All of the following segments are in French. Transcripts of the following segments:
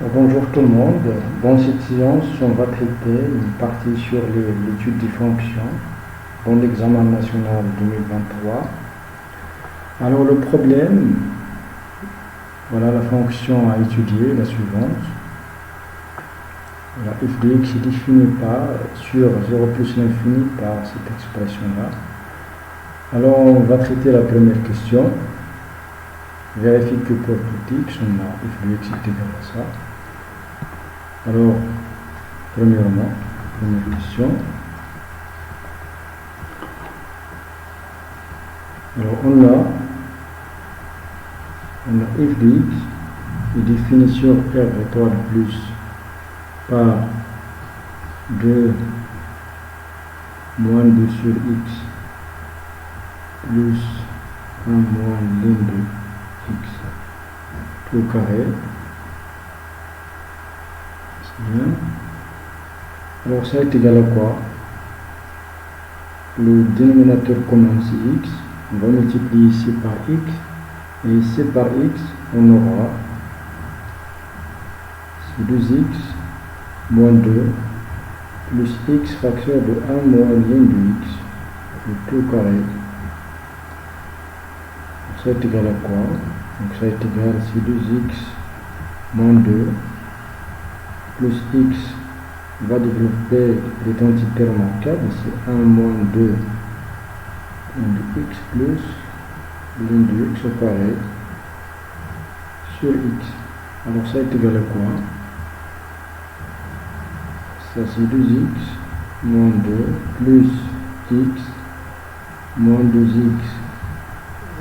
Bonjour tout le monde. Dans cette séance, on va traiter une partie sur l'étude des fonctions dans l'examen national 2023. Alors le problème, voilà la fonction à étudier, la suivante. Voilà, f de x est défini sur 0 plus l'infini par cette expression-là. Alors on va traiter la première question. Vérifie que pour tout x, on a f de x est égal à ça. Alors, première question. Alors, on a f de x est défini sur r étoile plus par 2 moins 2 sur x plus 1 moins ln de x tout au carré. Bien. Alors ça est égal à quoi? Le dénominateur commun c'est x, on va multiplier ici par x, et ici par x on aura 2x moins 2 plus x facteur de 1 moins ln de x, le tout au carré. Donc ça est égal à quoi? Donc ça est égal à 2x moins 2 plus x va développer l'identité remarquable, c'est 1 moins 2 de x plus ln de x au carré sur x. Alors ça est égal à quoi? Ça c'est 2x moins 2 plus x moins 2x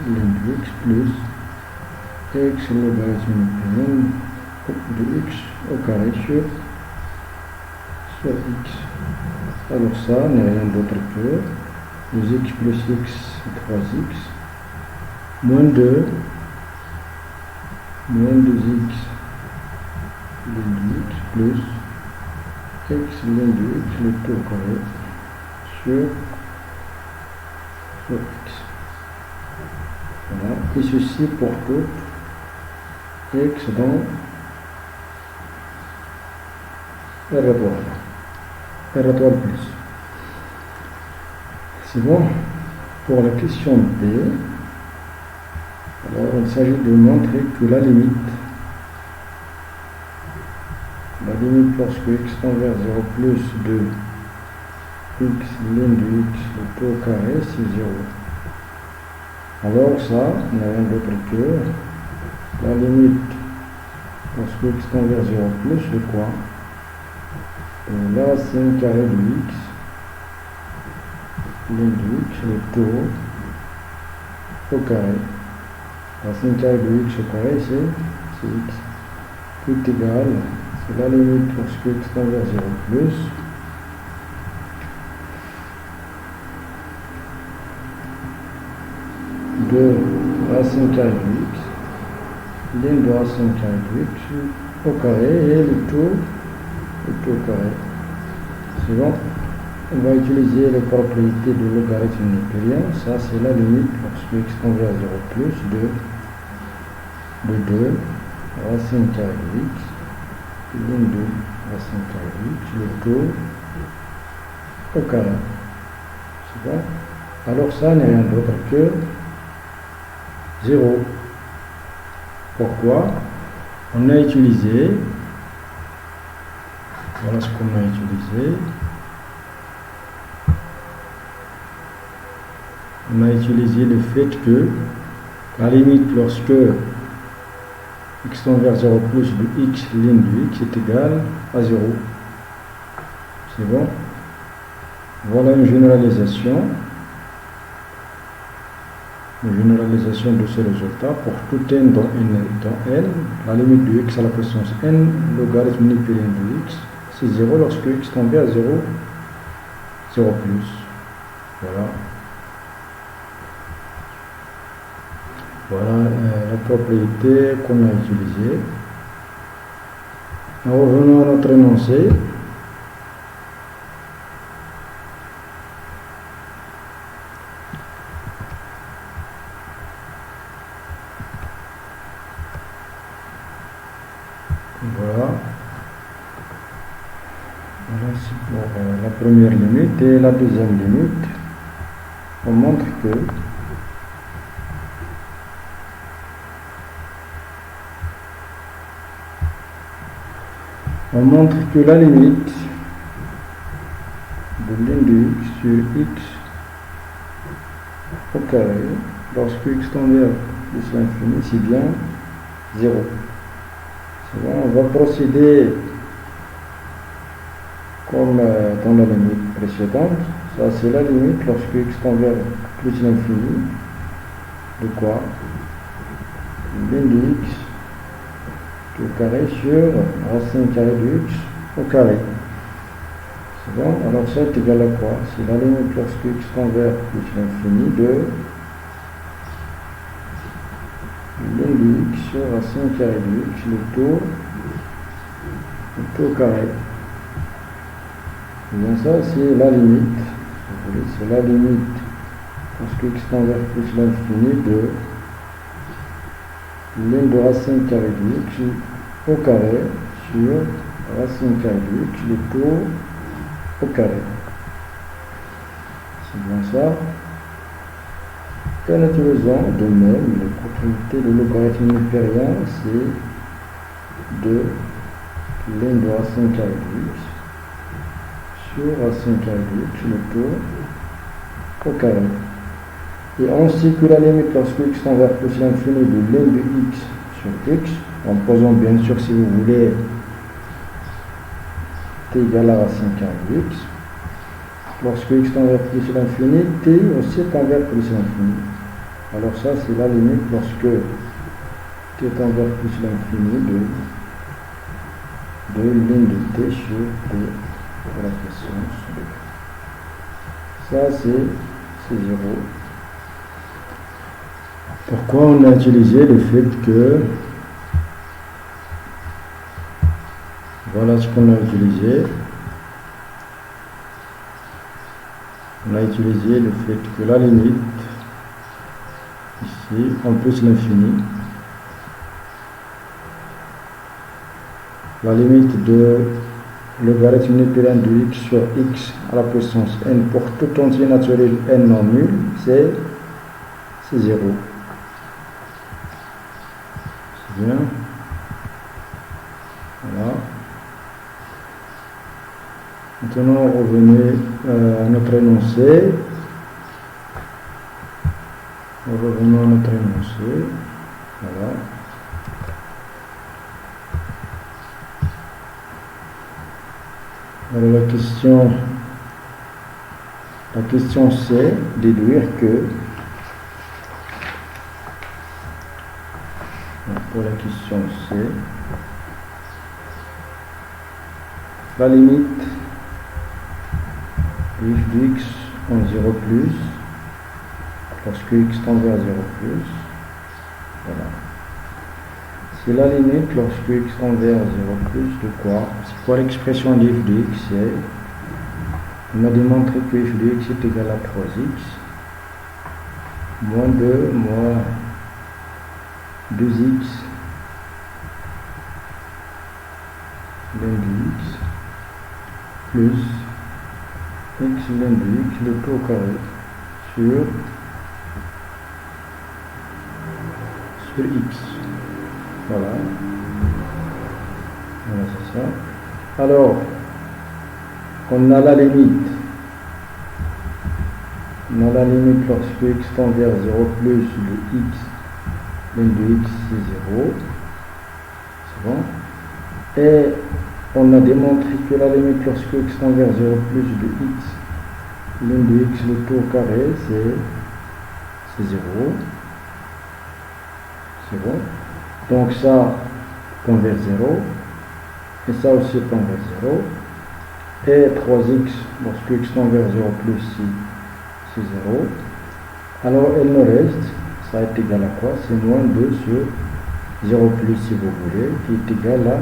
ln de x plus x logarithme de x au carré sur x. Alors ça n'est rien d'autre que 2x plus x, 3x, moins 2, moins 2x ln de x plus x ln de x, le tout au carré sur x. Voilà. Et ceci pour tout x dans R étoile plus. C'est bon. Pour la question B, alors il s'agit de montrer que la limite lorsque x tend vers 0 plus de x ln de x, le tout au carré, c'est 0. Alors ça n'est rien d'autre que la limite lorsque x tend vers 0 plus, c'est quoi? Là, c'est un carré de x, ln de x, le tout au carré. La sin carré de x au carré, c'est x. Tout égal, c'est la limite lorsque x tend vers 0 plus. De racine carrée de x, ln de racine carrée de x au carré et le tout au carré. C'est bon. On va utiliser les propriétés de logarithme népérien. Ça c'est la limite lorsque x tend vers 0 plus de 2 racine carrée de x, ln de racine carrée de x, le tout au carré. C'est bon. Alors ça n'est rien d'autre que 0. Pourquoi? On a utilisé, voilà ce qu'on a utilisé. On a utilisé le fait que la limite lorsque x tend vers 0 plus de x ln de x est égal à 0. C'est bon. Voilà une généralisation. De ces résultats pour tout n dans n, la limite de x à la puissance n, logarithme népérien de x, c'est 0 lorsque x tend vers 0 plus. Voilà. Voilà la propriété qu'on a utilisée. Nous revenons à notre énoncé. Voilà. Voilà, c'est pour la première limite. Et la deuxième limite, on montre que la limite de l'indice sur x au carré, lorsque x tend vers plus l'infini, c'est bien 0. C'est bon, on va procéder comme dans la limite précédente. Ça, c'est la limite lorsque x tend vers plus l'infini. De quoi? L'indice au carré sur racine carrée de x au carré. C'est bon? Alors ça est égal à quoi? C'est la limite lorsque x tend vers plus l'infini de l'indice sur racine carrée de x, le taux au carré. Et bien ça, c'est la limite. C'est la limite lorsque x tend vers plus l'infini de l'in de racine carrée de x au carré sur racine carrée de x, le taux au carré. C'est bien ça. Et en utilisant de même les propriétés de logarithme népérien, c'est de l'in de racine carrée de x sur racine carrée de x, le taux au carré. Et ainsi que la limite lorsque x tend vers plus l'infini de l'in de x sur x, en posant bien sûr, si vous voulez, t égale à racine carrée de x. Lorsque x tend vers plus l'infini, t aussi tend vers plus l'infini. Alors ça, c'est la limite lorsque t tend vers plus l'infini de l'in de t sur t pour la question. Ça, c'est 0. Pourquoi on a utilisé le fait que, voilà ce qu'on a utilisé. On a utilisé le fait que la limite, ici, en plus l'infini, la limite de logarithme népérien de x sur x à la puissance n pour tout entier naturel n non nul, c'est 0. C'est bien. Voilà. Maintenant, revenez à notre énoncé. Revenons à notre énoncé. Voilà. Alors la question c'est déduire que, pour la question C, la limite de f de x en 0 plus, lorsque x tend vers 0 plus, voilà. C'est la limite lorsque x tend vers 0 plus de quoi? C'est quoi l'expression de f de x? On a démontré que f de x est égal à 3x moins 2 moins 2x l'in de x plus x l'in de x, le tout au carré sur x. Voilà. Voilà, c'est ça. Alors, on a la limite. On a la limite lorsque x tend vers 0 plus de x, l'in de x c'est 0. C'est bon. Et on a démontré que la limite lorsque x tend vers 0 plus de x, l'in de x, le tout au carré, c'est 0. C'est bon. Donc ça tend vers 0. Et ça aussi tend vers 0. Et 3x, lorsque x tend vers 0 plus, c'est 0. Alors il nous reste, ça est égal à quoi? C'est moins 2 sur 0 plus, si vous voulez, qui est égal à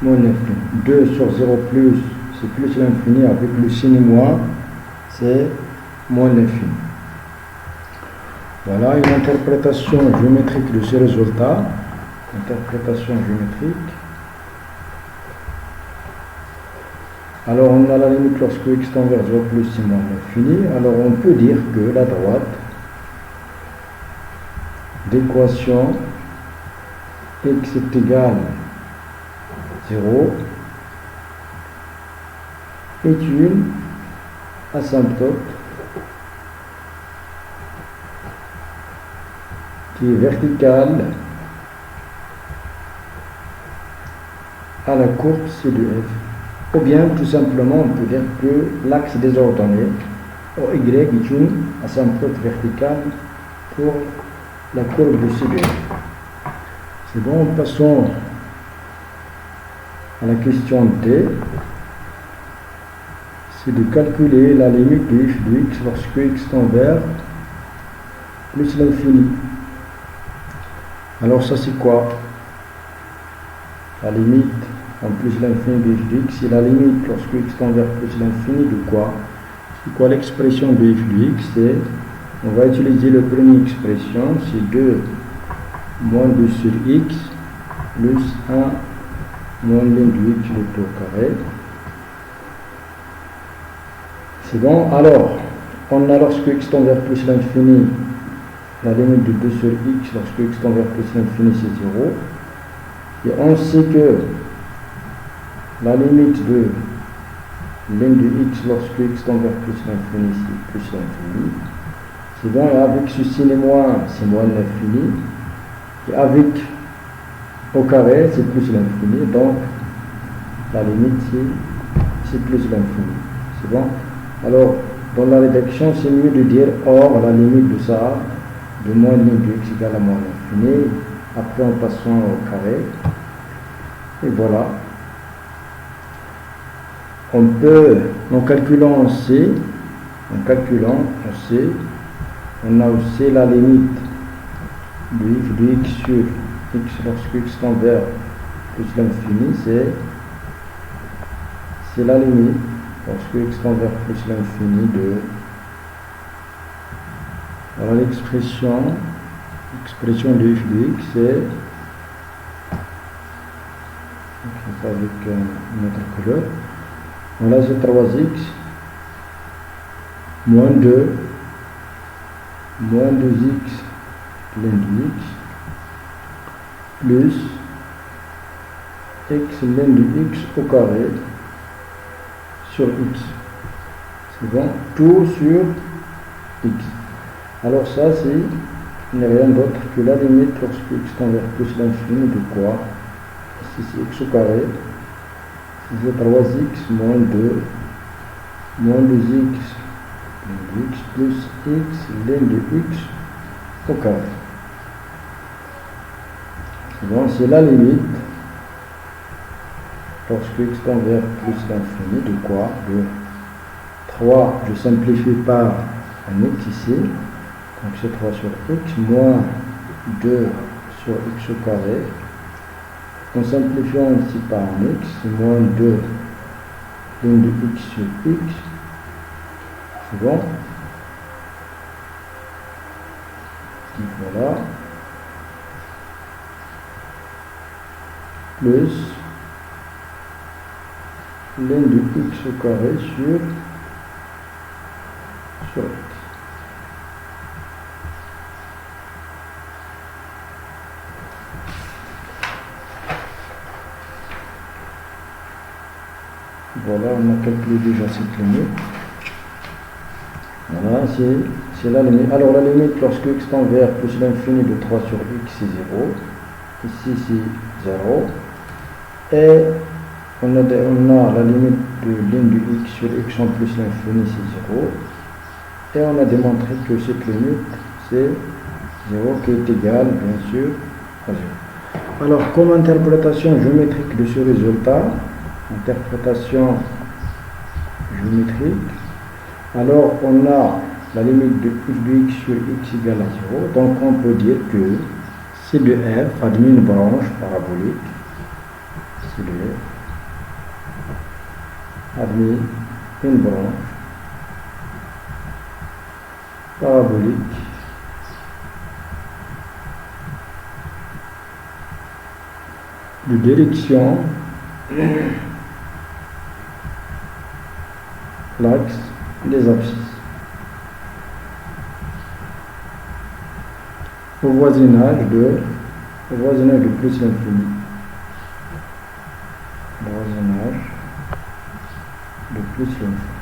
moins l'infini. 2 sur 0 plus, c'est plus l'infini, avec le signe moins, c'est moins l'infini. Voilà une interprétation géométrique de ces résultats. Interprétation géométrique. Alors on a la limite lorsque x tend vers 0 plus c'est moins l'infini. Alors on peut dire que la droite d'équation x est égal 0 est une asymptote qui est verticale à la courbe C de f. Ou bien tout simplement on peut dire que l'axe des ordonnées OY est une asymptote verticale pour la courbe de C de f. C'est bon, passons à la question D. C'est de calculer la limite de f de x lorsque x tend vers plus l'infini. Alors ça c'est quoi? La limite en plus l'infini de f de x, c'est la limite lorsque x tend vers plus l'infini de quoi? C'est quoi l'expression de f de x? On va utiliser la première expression, c'est 2 moins 2 sur x plus 1 moins ln de x le tout au carré. C'est bon. Alors, on a lorsque x tend vers plus l'infini, la limite de 2 sur x lorsque x tend vers plus l'infini c'est 0. Et on sait que la limite de ln de x lorsque x tend vers plus l'infini c'est plus l'infini. C'est bon, et avec ceci les moins, c'est moins l'infini. Et avec au carré, c'est plus l'infini. Donc, la limite, c'est plus l'infini. C'est bon. Alors, dans la rédaction, c'est mieux de dire or, la limite de ça, de moins ln de x égale à moins l'infini. Après, en passant au carré. Et voilà. On peut, en calculant C, on a aussi la limite de f de x sur x lorsque x tend vers plus l'infini, c'est la limite lorsque x tend vers plus l'infini de, alors l'expression de f de x c'est avec une autre couleur. Voilà, c'est 3x moins 2 moins 2x ln de x plus x ln de x au carré sur x. C'est bon, tout sur x. Alors ça n'est rien d'autre que la limite lorsque x tend vers plus l'infini de quoi? Ici c'est x au carré. C'est 3x moins 2 moins 2x ln de x plus x ln de x au carré. Bon, c'est la limite lorsque x tend vers plus l'infini de quoi? De 3, je simplifie par un x ici, donc c'est 3 sur x, moins 2 sur x au carré. En simplifiant ici par un x, c'est moins 2 ln de x sur x. C'est bon. Et voilà. Plus ln de x au carré sur x. Voilà, on a calculé déjà cette limite. Voilà, c'est la limite. Alors la limite lorsque x tend vers plus l'infini de 3 sur x c'est 0. Ici c'est 0. Et on a la limite de ln de x sur x en plus l'infini c'est 0. Et on a démontré que cette limite c'est 0 qui est égale bien sûr à 0. Alors comme interprétation géométrique de ce résultat, interprétation géométrique, alors on a la limite de f de x sur x égale à 0. Donc on peut dire que C de f admet une branche parabolique. C de f admet une branche parabolique de direction l'axe des abscisses. Au voisinage de plus l'infini. Voisinage de plus l'infini.